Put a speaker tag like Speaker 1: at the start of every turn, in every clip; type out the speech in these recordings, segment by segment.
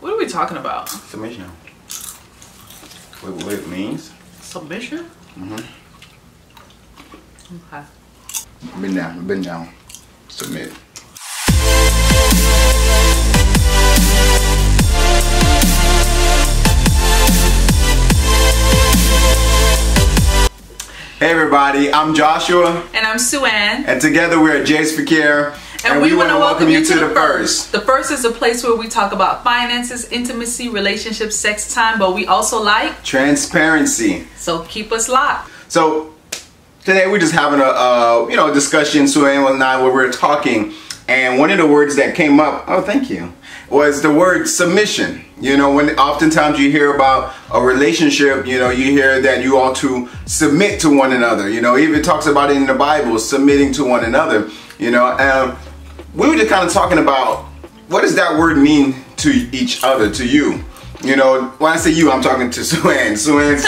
Speaker 1: What are we talking about?
Speaker 2: Submission. What it means?
Speaker 1: Submission?
Speaker 2: Mm-hmm.
Speaker 1: Okay.
Speaker 2: Been down. Submit. Hey everybody, I'm Joshua.
Speaker 1: And I'm SueAnn.
Speaker 2: And together we're at Fequiere.
Speaker 1: And we want to welcome you to the
Speaker 2: F.I.R.S.T.
Speaker 1: The F.I.R.S.T is a place where we talk about finances, intimacy, relationships, sex, time, but we also like
Speaker 2: transparency.
Speaker 1: So keep us locked.
Speaker 2: So today we're just having a discussion, SueAnn and I, where we're talking, and one of the words that came up, oh thank you, was the word submission. You know, when oftentimes you hear about a relationship, you hear that you ought to submit to one another. Even talks about it in the Bible, submitting to one another. We were just kind of talking about what does that word mean to each other, to you. When I say you, I'm talking to SueAnn. SueAnn's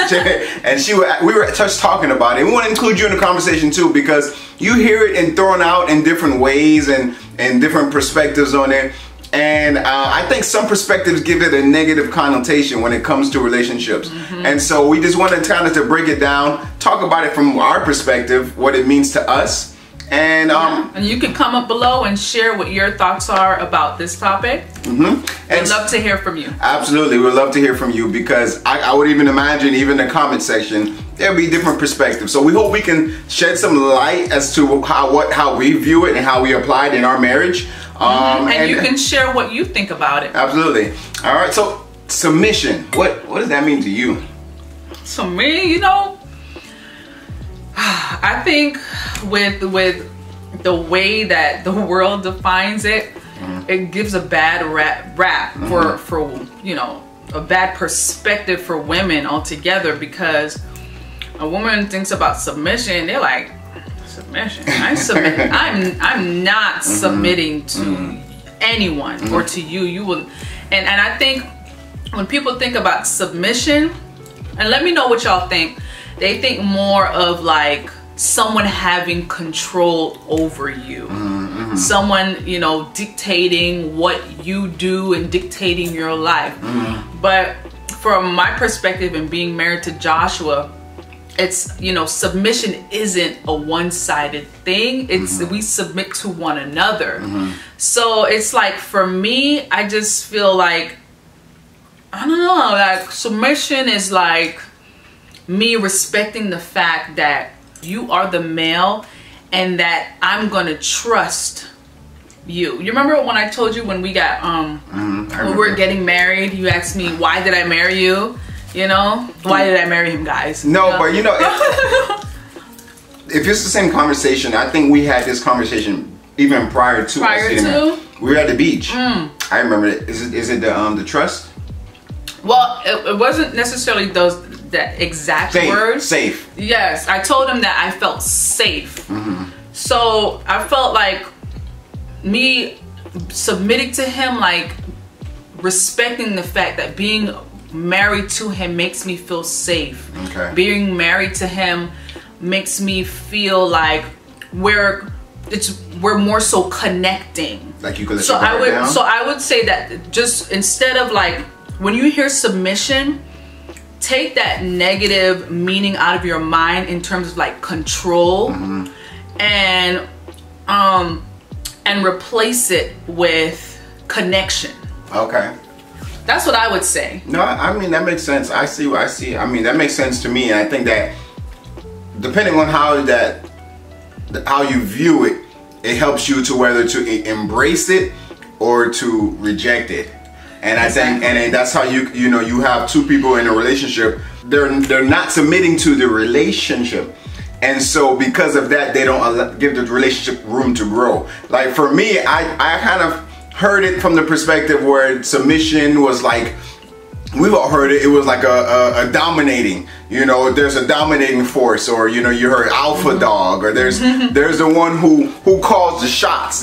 Speaker 2: and we were just talking about it. We want to include you in the conversation too, because you hear it and thrown out in different ways and different perspectives on it. And I think some perspectives give it a negative connotation when it comes to relationships. Mm-hmm. And so we just wanted kind of to break it down, talk about it from our perspective, what it means to us. And
Speaker 1: you can come up below and share what your thoughts are about this topic. Mm-hmm. We'd love to hear from you.
Speaker 2: Absolutely, we'd love to hear from you, because I would even imagine even in the comment section there'll be different perspectives. So we hope we can shed some light as to how we view it and how we apply it in our marriage.
Speaker 1: And you can share what you think about it.
Speaker 2: Absolutely. All right. So submission. What does that mean to you?
Speaker 1: To me, I think with the way that the world defines it, it gives a bad rap for a bad perspective for women altogether, because a woman thinks about submission, they're like, submission? I'm not submitting to anyone or to you. You will, and I think when people think about submission, and let me know what y'all think, they think more of like someone having control over you. Someone, dictating what you do and dictating your life. But from my perspective and being married to Joshua, it's, submission isn't a one-sided thing. It's we submit to one another. So it's like, for me, I just feel like, I don't know, like submission is like me respecting the fact that you are the male and that I'm gonna trust you. You remember when I told you when we got when we were getting married, you asked me, why did I marry you? Why did I marry him, guys?
Speaker 2: No, but if it's the same conversation, I think we had this conversation even prior to we were at the beach. I remember it. Is it the trust?
Speaker 1: Well, it wasn't necessarily that exact words.
Speaker 2: Safe.
Speaker 1: Yes, I told him that I felt safe. So I felt like me submitting to him, like respecting the fact that being married to him makes me feel safe. Okay. Being married to him makes me feel like we're more so connecting.
Speaker 2: Like you could let your guard down?
Speaker 1: So I would say that just instead of like, when you hear submission, take that negative meaning out of your mind in terms of like control, and replace it with connection. Okay. That's what I would say.
Speaker 2: No, I mean, that makes sense. I see. I mean, that makes sense to me. And I think that depending on how you view it, it helps you to whether to embrace it or to reject it. And I think, and that's how you have two people in a relationship. They're not submitting to the relationship, and so because of that, they don't give the relationship room to grow. Like for me, I kind of heard it from the perspective where submission was like, we've all heard it. It was like a dominating. There's a dominating force, or you heard alpha dog, or there's the one who calls the shots.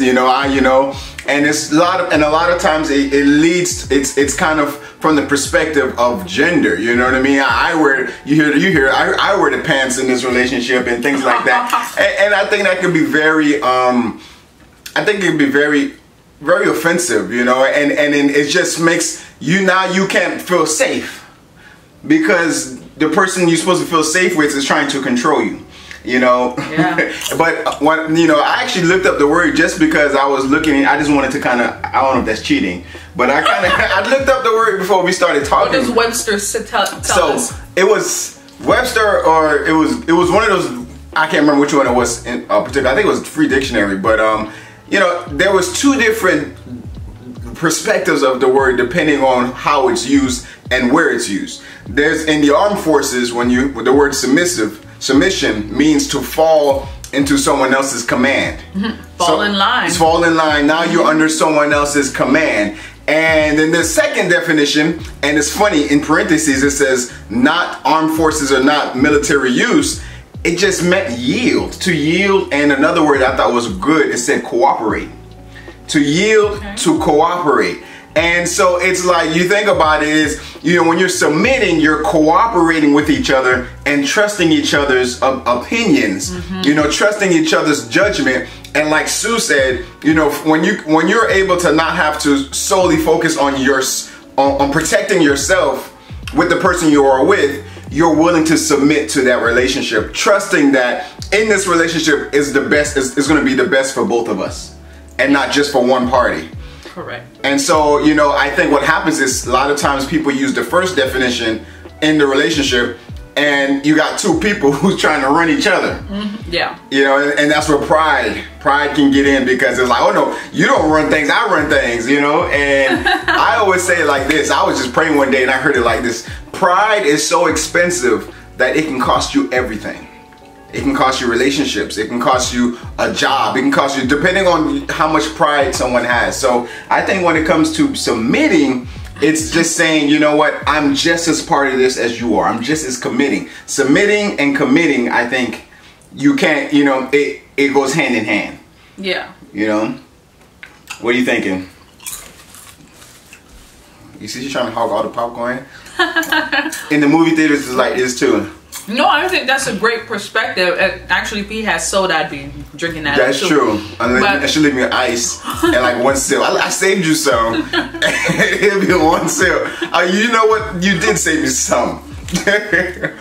Speaker 2: And it's a lot of times it leads. It's kind of from the perspective of gender. You know what I mean? I wear I wear the pants in this relationship and things like that. and I think that could be very. I think it could be very, very offensive. And it just makes you can't feel safe because the person you're supposed to feel safe with is trying to control you. You know,
Speaker 1: yeah.
Speaker 2: But when, you know, I actually looked up the word just because I was looking. I just wanted to kind of, I don't know if that's cheating, but I kind of I looked up the word before we started talking.
Speaker 1: What does Webster tell us?
Speaker 2: It was Webster, or it was one of those. I can't remember which one it was in particular. I think it was Free Dictionary, but you know, there was two different perspectives of the word depending on how it's used and where it's used. There's in the armed forces when the word submission means to fall into someone else's command.
Speaker 1: Fall in line.
Speaker 2: Fall in line. Now you're under someone else's command. And then the second definition, and it's funny, in parentheses it says not armed forces or not military use. It just meant yield, to yield. And another word I thought was good, it said cooperate. To yield, to cooperate. And so it's like, you think about it is, you know, when you're submitting, you're cooperating with each other and trusting each other's opinions, you know, trusting each other's judgment. And like Sue said, you know, when you're able to not have to solely focus on on protecting yourself with the person you are with, you're willing to submit to that relationship, trusting that in this relationship is the best, is going to be the best for both of us and not just for one party.
Speaker 1: Correct.
Speaker 2: And so, you know, I think what happens is a lot of times people use the first definition in the relationship, and you got two people who's trying to run each other.
Speaker 1: Yeah.
Speaker 2: You know, and that's where pride can get in, because it's like, oh no, you don't run things, I run things, you know. And I always say it like this. I was just praying one day and I heard it like this. Pride is so expensive that it can cost you everything. It can cost you relationships. It can cost you a job. It can cost you, depending on how much pride someone has. So I think when it comes to submitting, it's just saying, you know what, I'm just as part of this as you are. I'm just as committing. Submitting and committing, I think you can't, you know, it goes hand in hand.
Speaker 1: Yeah.
Speaker 2: You know? What are you thinking? You see she's trying to hog all the popcorn? In the movie theaters, it's like this too.
Speaker 1: No, I think that's a great perspective. Actually, if he has soda, I'd be drinking that.
Speaker 2: That's true. Unless she leave me ice and like one sip. I saved you some. It'll be one sip. You know what? You did save me some.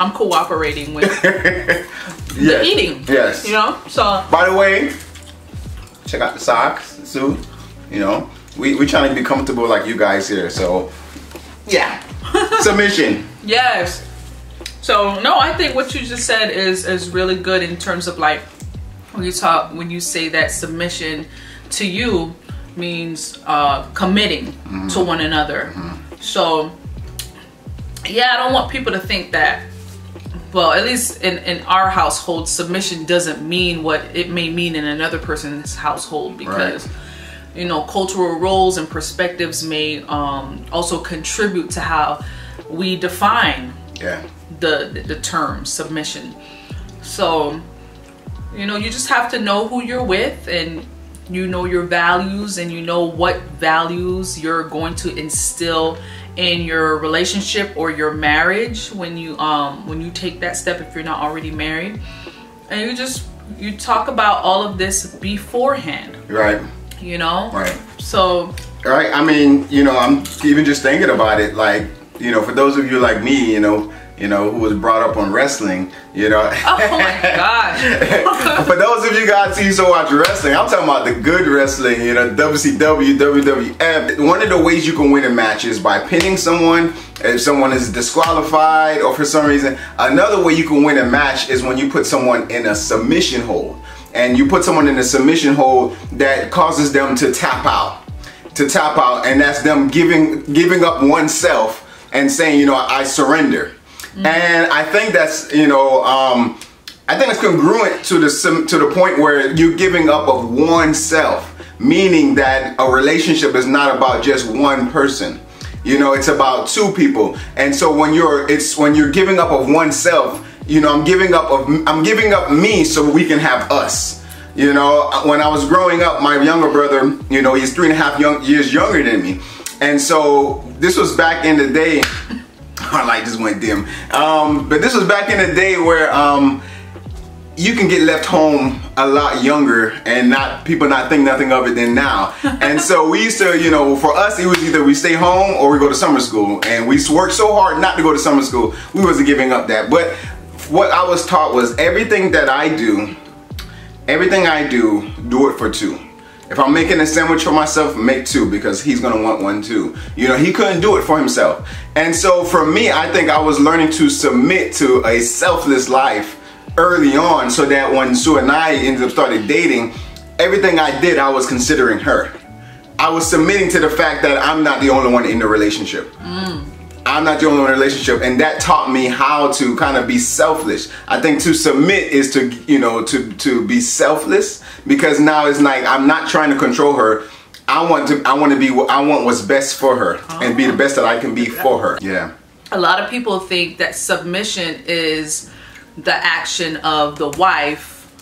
Speaker 1: I'm cooperating with the eating.
Speaker 2: Yes.
Speaker 1: You know. So.
Speaker 2: By the way, check out the socks, Sue. You know, we trying to be comfortable like you guys here. So. Yeah. Submission.
Speaker 1: Yes. So no, I think what you just said is really good in terms of like when you say that submission to you means committing to one another. So yeah, I don't want people to think that, well, at least in our household, submission doesn't mean what it may mean in another person's household, because you know, cultural roles and perspectives may also contribute to how we define the term submission. So, you know, you just have to know who you're with, and you know your values, and you know what values you're going to instill in your relationship or your marriage when you take that step, if you're not already married. And you talk about all of this beforehand. Right. You know? Right. So.
Speaker 2: Right. I mean, you know, I'm even just thinking about it, like, you know, for those of you like me, you know, who was brought up on wrestling, you know.
Speaker 1: Oh my gosh.
Speaker 2: For those of you guys who used to watch wrestling, I'm talking about the good wrestling, you know, WCW, WWF. One of the ways you can win a match is by pinning someone, if someone is disqualified or for some reason. Another way you can win a match is when you put someone in a submission hold. And you put someone in a submission hold that causes them to tap out. And that's them giving up oneself and saying, you know, I surrender. And I think that's, you know, I think it's congruent to the point where you're giving up of oneself, meaning that a relationship is not about just one person. You know, it's about two people. And so when you're giving up of oneself, you know, I'm giving up me so we can have us. You know, when I was growing up, my younger brother, you know, he's 3.5 years younger than me. And so this was back in the day. My light just went dim. But this was back in the day where you can get left home a lot younger and people not think nothing of it than now. And so we used to, you know, for us it was either we stay home or we go to summer school, and we worked so hard not to go to summer school, we wasn't giving up that. But what I was taught was everything I do, do it for two. If I'm making a sandwich for myself, make two, because he's gonna want one too. You know, he couldn't do it for himself. And so for me, I think I was learning to submit to a selfless life early on, so that when Sue and I ended up started dating, everything I did, I was considering her. I was submitting to the fact that I'm not the only one in the relationship. I'm not the only one in the relationship, and that taught me how to kind of be selfless. I think to submit is to, you know, to be selfless, because now it's like I'm not trying to control her. I want what's best for her, and be the best that I can be for her. Yeah.
Speaker 1: A lot of people think that submission is the action of the wife.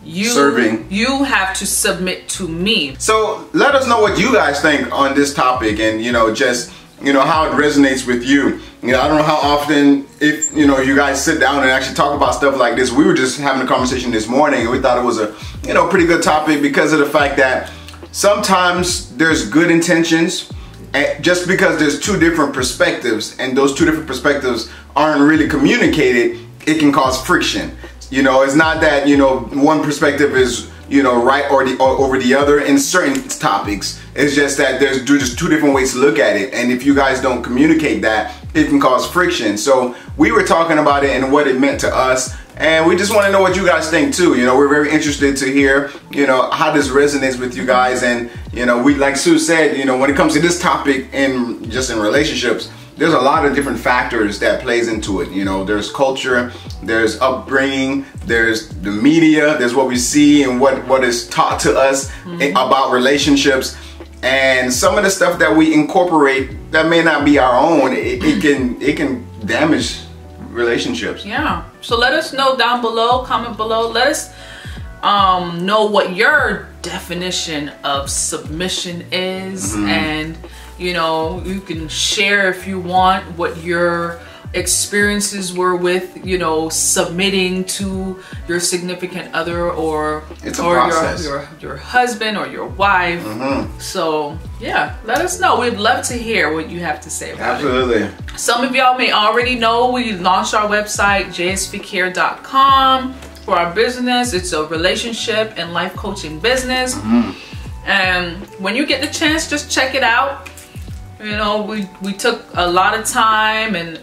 Speaker 2: Serving.
Speaker 1: You have to submit to me.
Speaker 2: So let us know what you guys think on this topic, and you know, just, you know, how it resonates with you. You know, I don't know how often, if, you know, you guys sit down and actually talk about stuff like this. We were just having a conversation this morning, and we thought it was a, you know, pretty good topic, because of the fact that sometimes there's good intentions, and just because there's two different perspectives, and those two different perspectives aren't really communicated, it can cause friction. You know, it's not that, you know, one perspective is, you know, right or over the other in certain topics. It's just that there's just two different ways to look at it, and if you guys don't communicate that, it can cause friction. So we were talking about it and what it meant to us, and we just want to know what you guys think too. You know, we're very interested to hear, you know, how this resonates with you guys. And you know, we, like Sue said, you know, when it comes to this topic in relationships, there's a lot of different factors that plays into it. You know, there's culture, there's upbringing, there's the media, there's what we see and what is taught to us about relationships. And some of the stuff that we incorporate that may not be our own, it can damage relationships.
Speaker 1: Yeah. So let us know down below, comment below. Let us know what your definition of submission is, and you know, you can share if you want what your experiences were with, you know, submitting to your significant other, or your husband or your wife. So yeah, let us know. We'd love to hear what you have to say about it. Some of y'all may already know we launched our website, jsfequiere.com, for our business. It's a relationship and life coaching business. And when you get the chance, just check it out. You know, we took a lot of time and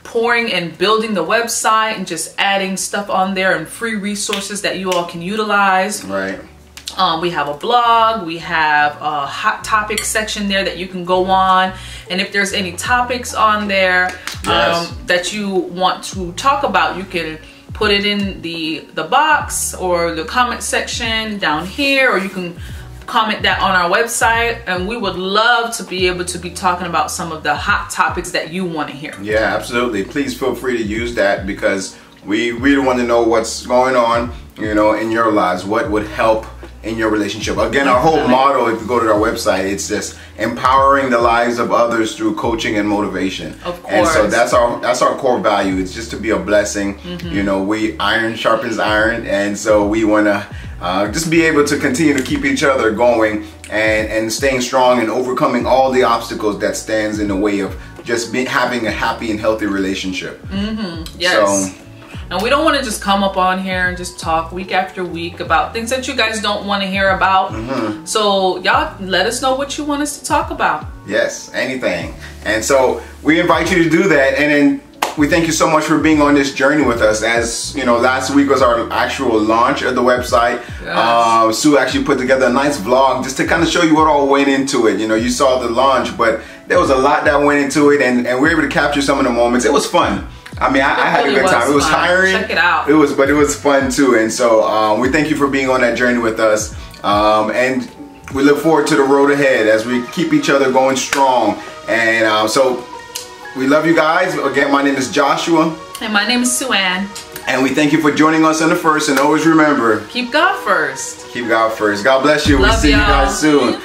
Speaker 1: pouring and building the website and just adding stuff on there and free resources that you all can utilize.
Speaker 2: Right.
Speaker 1: We have a blog, we have a hot topic section there that you can go on, and if there's any topics on there that you want to talk about, you can put it in the box or the comment section down here, or you can comment that on our website, and we would love to be able to be talking about some of the hot topics that you want to hear. Yeah,
Speaker 2: absolutely. Please feel free to use that, because we really want to know what's going on, you know, in your lives, what would help in your relationship. Again, our whole motto, if you go to our website, it's just empowering the lives of others through coaching and motivation.
Speaker 1: Of course.
Speaker 2: And so that's our core value. It's just to be a blessing. You know, iron sharpens iron, and so we want to just be able to continue to keep each other going and staying strong and overcoming all the obstacles that stands in the way of just having a happy and healthy relationship.
Speaker 1: Yes. So, and we don't want to just come up on here and just talk week after week about things that you guys don't want to hear about. So y'all let us know what you want us to talk about. Yes,
Speaker 2: anything. And so we invite you to do that, and then we thank you so much for being on this journey with us. As you know, last week was our actual launch of the website. Sue actually put together a nice vlog just to kind of show you what all went into it. You know, you saw the launch, but there was a lot that went into it, and we were able to capture some of the moments. It was fun. I mean, I had a good time. It was tiring.
Speaker 1: Check it out.
Speaker 2: But it was fun too. And so we thank you for being on that journey with us. And we look forward to the road ahead as we keep each other going strong. And so we love you guys. Again, my name is Joshua.
Speaker 1: And my name is SueAnn.
Speaker 2: And we thank you for joining us on the first. And always remember,
Speaker 1: keep God first.
Speaker 2: Keep God first. God bless you. We'll see you guys soon.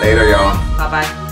Speaker 2: Later, y'all.
Speaker 1: Bye-bye.